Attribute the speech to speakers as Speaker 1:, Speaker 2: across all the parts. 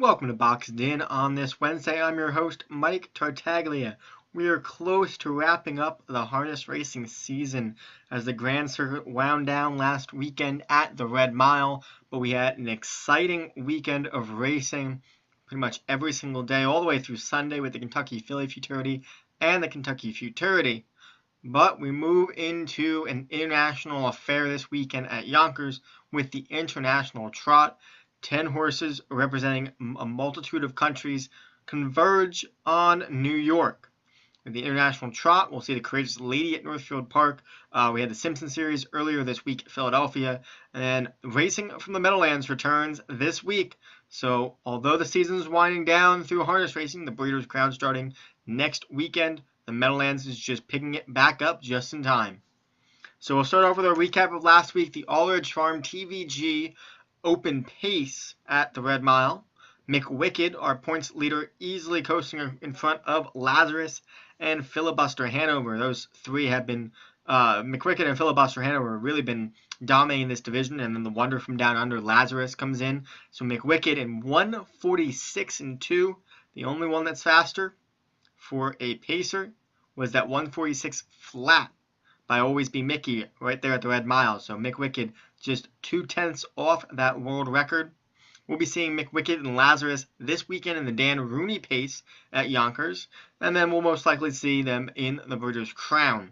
Speaker 1: Welcome to Boxed In on this Wednesday. I'm your host, Mike Tartaglia. We are close to wrapping up the harness racing season as the Grand Circuit wound down last weekend at the Red Mile, but we had an exciting weekend of racing pretty much every single day, all the way through Sunday with the Kentucky Filly Futurity and the Kentucky Futurity. But we move into an international affair this weekend at Yonkers with the International Trot. 10 horses representing a multitude of countries converge on New York. With the International Trot, we'll see the Courageous Lady at Northfield Park. We had the Simpson Series earlier this week at Philadelphia. And then Racing from the Meadowlands returns this week. So although the season is winding down through harness racing, the Breeders' Crown starting next weekend, the Meadowlands is just picking it back up just in time. So we'll start off with a recap of last week. The All-Ridge Farm TVG open pace at the Red Mile. McWicked, our points leader, easily coasting in front of Lazarus and Filibuster Hanover. Those three have been, McWicked and Filibuster Hanover have really been dominating this division, and then the wonder from down under, Lazarus, comes in. So McWicked in 146-2. The only one that's faster for a pacer was that 146 flat by Always Be Mickey right there at the Red Mile. So McWicked just 2/10 off that world record. We'll be seeing McWicked and Lazarus this weekend in the Dan Rooney pace at Yonkers, and then we'll most likely see them in the Breeders' Crown.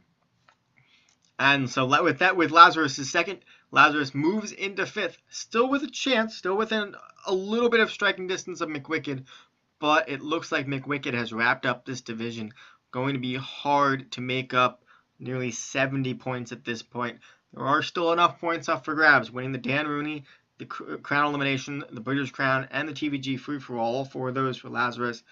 Speaker 1: And so with Lazarus' second, Lazarus moves into fifth, still with a chance, still within a little bit of striking distance of McWicked, but it looks like McWicked has wrapped up this division. Going to be hard to make up nearly 70 points at this point. There are still enough points up for grabs, winning the Dan Rooney, the Crown Elimination, the Breeders' Crown, and the TVG Free-for-All. All four of those for Lazarus,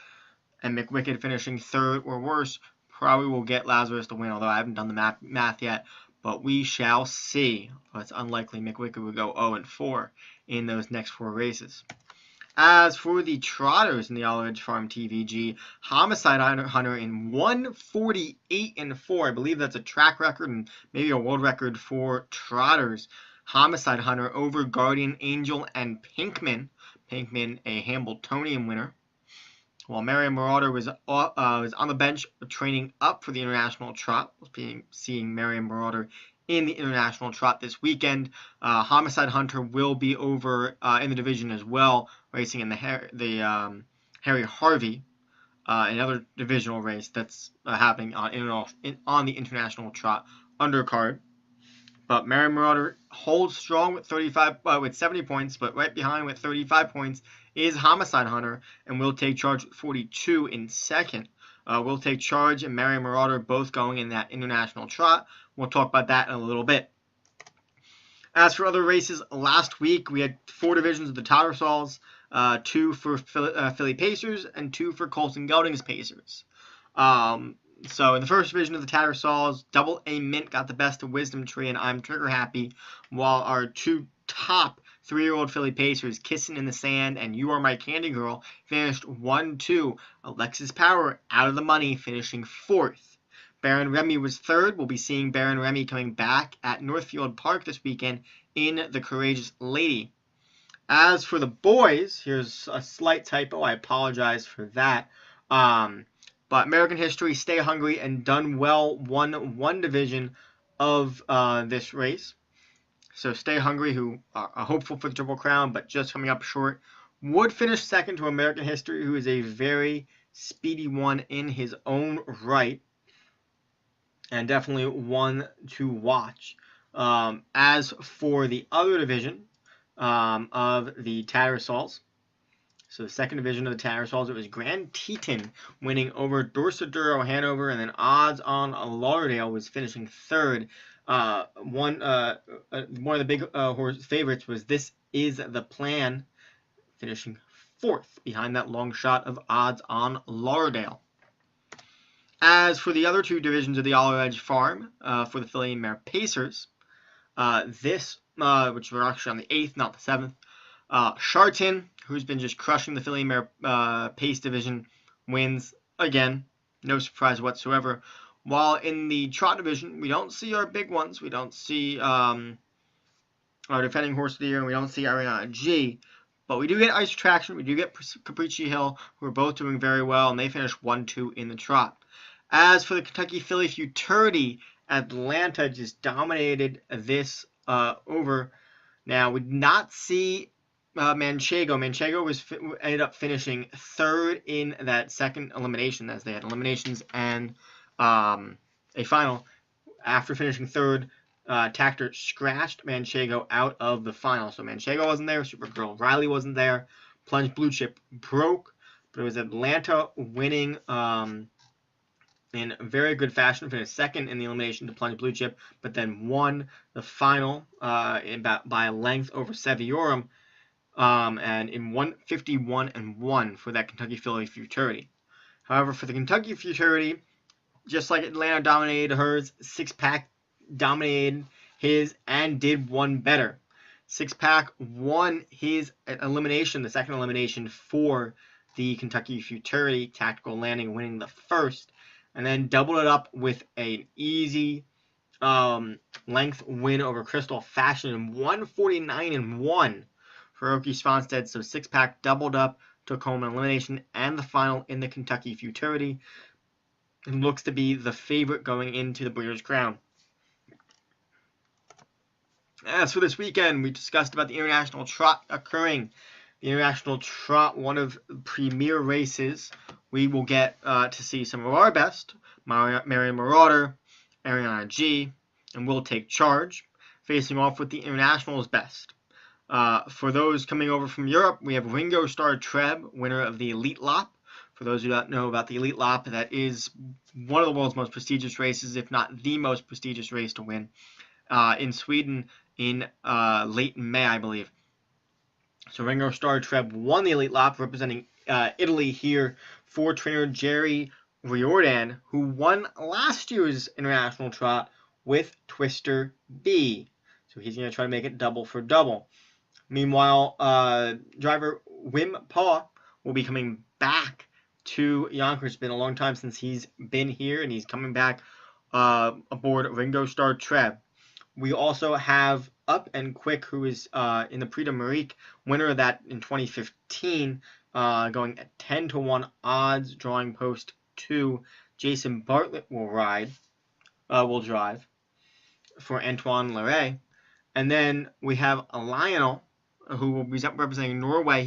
Speaker 1: and McWicked finishing third or worse probably will get Lazarus the win, although I haven't done the math yet, but we shall see. It's unlikely McWicked would go 0-4 in those next four races. As for the trotters in the All-Ridge Farm TVG, Homicide Hunter in 148-4. I believe that's a track record and maybe a world record for trotters. Homicide Hunter over Guardian Angel and Pinkman. Pinkman, a Hambletonian winner. While Marion Marauder was on the bench training up for the International Trot. We'll be seeing Marion Marauder in the International Trot this weekend. Homicide Hunter will be over in the division as well, racing in the Harry Harvey, another divisional race that's happening on the International Trot undercard. But Marion Marauder holds strong with 70 points, but right behind with 35 points is Homicide Hunter, and will take charge with 42 in second. Will Take Charge and Marion Marauder both going in that International Trot. We'll talk about that in a little bit. As for other races, last week we had 4 divisions of the Tattersalls, 2 for Philly Pacers and 2 for Colton Gelding's Pacers. So in the first division of the Tattersalls, Double A Mint got the best of Wisdom Tree and I'm Trigger Happy, while our 2 top 3-year-old Philly Pacers, Kissin' in the Sand and You Are My Candy Girl, finished 1-2. Alexis Power out of the money, finishing 4th. Baron Remy was 3rd. We'll be seeing Baron Remy coming back at Northfield Park this weekend in the Courageous Lady. As for the boys, here's a slight typo. I apologize for that. But American History, Stay Hungry, and Done Well won one division of this race. So Stay Hungry, who are hopeful for the Triple Crown, but just coming up short, would finish second to American History, who is a very speedy one in his own right, and definitely one to watch. As for the other division of the Tattersalls, so the second division of the Tattersalls, it was Grand Teton winning over Dorsoduro Hanover, and then Odds on Lauderdale was finishing 3rd. One of the big horse favorites was This Is the Plan, finishing 4th behind that long shot of Odds on Lauderdale. As for the other 2 divisions of the All-Ridge Farm, for the Filly and Mare Pacers, which were actually on the 8th, not the 7th, Charton, who's been just crushing the Filly and Mare Pace division, wins again. No surprise whatsoever. While in the Trot division, we don't see our big ones. We don't see our defending horse of the year, and we don't see Ariana G. But we do get Ice Attraction, we do get Capricci Hill, who are both doing very well, and they finished 1-2 in the trot. As for the Kentucky Filly Futurity, Atlanta just dominated this over. Now, we did not see Manchego. Manchego ended up finishing third in that second elimination, as they had eliminations and a final. After finishing third, Tactor scratched Manchego out of the final. So Manchego wasn't there. Supergirl Riley wasn't there. Plunge Blue Chip broke, but it was Atlanta winning in very good fashion. Finished second in the elimination to Plunge Blue Chip, but then won the final by a length over Saviorum, and in 151-1 for that Kentucky Filly Futurity. However, for the Kentucky Futurity, just like Atlanta dominated hers, Six Pack dominated his and did one better. Six Pack won his elimination, the second elimination for the Kentucky Futurity, Tactical Landing winning the first, and then doubled it up with an easy length win over Crystal Fashion in 149-1 for Oki Svanstead. So Six Pack doubled up, took home an elimination and the final in the Kentucky Futurity, and looks to be the favorite going into the Breeders' Crown. As for this weekend, we discussed about the International Trot occurring. The International Trot, one of the premier races. We will get to see some of our best. Marion Marauder, Ariana G, and Will Take Charge, facing off with the International's best. For those coming over from Europe, we have Ringo Starr Treb, winner of the Elite Lop. For those who don't know about the Elite Lop, that is one of the world's most prestigious races, if not the most prestigious race to win, in Sweden in late May, I believe. So Ringo Starr Treb won the Elite Lop, representing Italy here for trainer Jerry Riordan, who won last year's International Trot with Twister B. So he's going to try to make it double for double. Meanwhile, driver Wim Paw will be coming back to Yonkers. It's been a long time since he's been here, and he's coming back aboard Ringo Starr Treb. We also have Up and Quick, who is in the Prix de Marique, winner of that in 2015, going at 10-1 odds, drawing post 2. Jason Bartlett will drive for Antoine Leray. And then we have a Lionel, who will be representing Norway.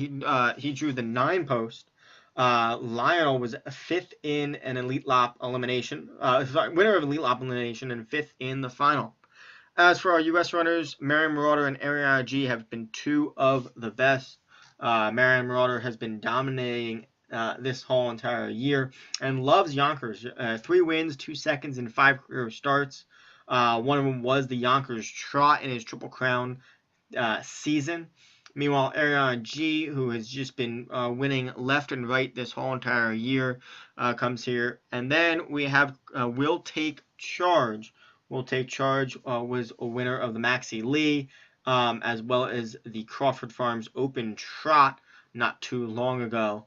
Speaker 1: He drew the 9 post. Lionel was 5th in an Elite Lop elimination. Winner of Elite Lop elimination and 5th in the final. As for our U.S. runners, Marion Marauder and Ariana G have been 2 of the best. Marion Marauder has been dominating this whole entire year and loves Yonkers. 3 wins, 2 seconds, and 5 career starts. One of them was the Yonkers Trot in his Triple Crown season. Meanwhile, Ariana G, who has just been winning left and right this whole entire year, comes here. And then we have Will Take Charge. Will Take Charge was a winner of the Maxie Lee, as well as the Crawford Farms Open Trot not too long ago.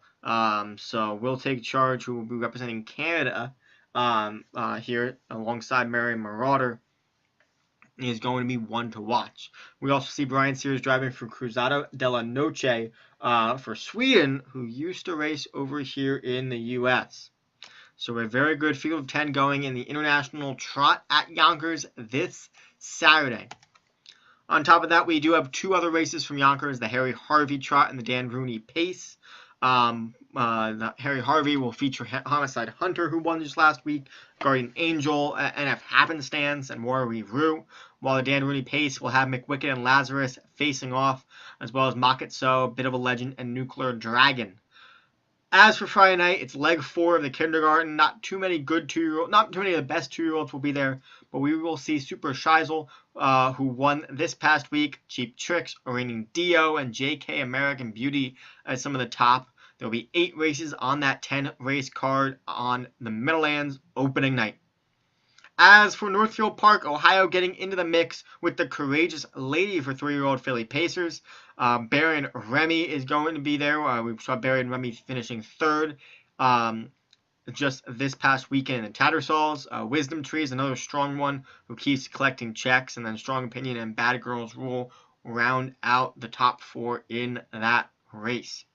Speaker 1: So Will Take Charge, who will be representing Canada here alongside Marion Marauder, is going to be one to watch. We also see Brian Sears driving for Cruzado della Noche for Sweden, who used to race over here in the U.S. So a very good field of 10 going in the International Trot at Yonkers this Saturday. On top of that, we do have 2 other races from Yonkers, the Harry Harvey Trot and the Dan Rooney Pace. The Harry Harvey will feature Homicide Hunter, who won just last week, Guardian Angel, NF Happenstance, and Warri Rue, while the Dan Rooney Pace will have McWicked and Lazarus facing off, as well as Makitso, Bit of a Legend, and Nuclear Dragon. As for Friday night, it's leg 4 of the kindergarten. Not too many of the best 2-year-olds will be there, but we will see Super Scheisel, who won this past week, Cheap Tricks, Reigning Dio, and JK American Beauty as some of the top. There will be 8 races on that 10-race card on the Meadowlands opening night. As for Northfield Park, Ohio getting into the mix with the Courageous Lady for 3-year-old Philly Pacers. Baron Remy is going to be there. We saw Baron Remy finishing 3rd just this past weekend in the Tattersalls. Wisdom Tree is another strong one who keeps collecting checks, and then Strong Opinion and Bad Girls Rule round out the top 4 in that race.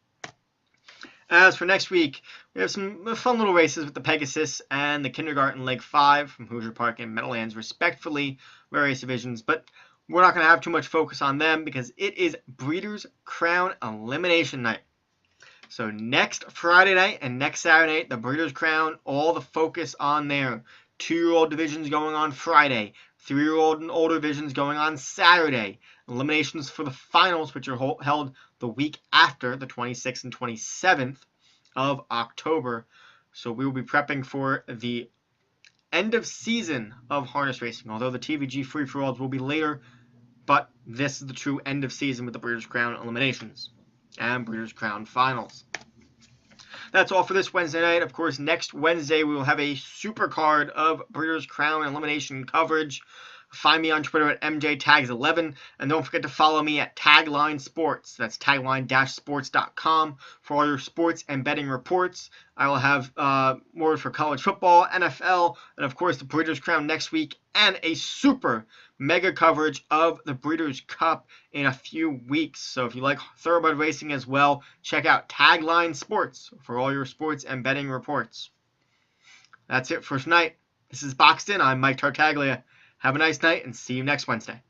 Speaker 1: As for next week, we have some fun little races with the Pegasus and the Kindergarten Leg 5 from Hoosier Park and Meadowlands, respectively, various divisions, but we're not going to have too much focus on them because it is Breeders' Crown Elimination Night. So next Friday night and next Saturday night, the Breeders' Crown, all the focus on there. 2-year-old divisions going on Friday, 3-year-old and older divisions going on Saturday. Eliminations for the finals, which are held the week after, the 26th and 27th of October. So we will be prepping for the end of season of harness racing, although the TVG free-for-alls will be later, but this is the true end of season with the Breeders' Crown eliminations and Breeders' Crown finals. That's all for this Wednesday night. Of course, next Wednesday we will have a super card of Breeders' Crown elimination coverage. Find me on Twitter at MJTags11, and don't forget to follow me at Tagline Sports. That's tagline-sports.com for all your sports and betting reports. I will have more for college football, NFL, and of course the Breeders' Crown next week, and a super mega coverage of the Breeders' Cup in a few weeks. So if you like thoroughbred racing as well, check out Tagline Sports for all your sports and betting reports. That's it for tonight. This is Boxed In. I'm Mike Tartaglia. Have a nice night and see you next Wednesday.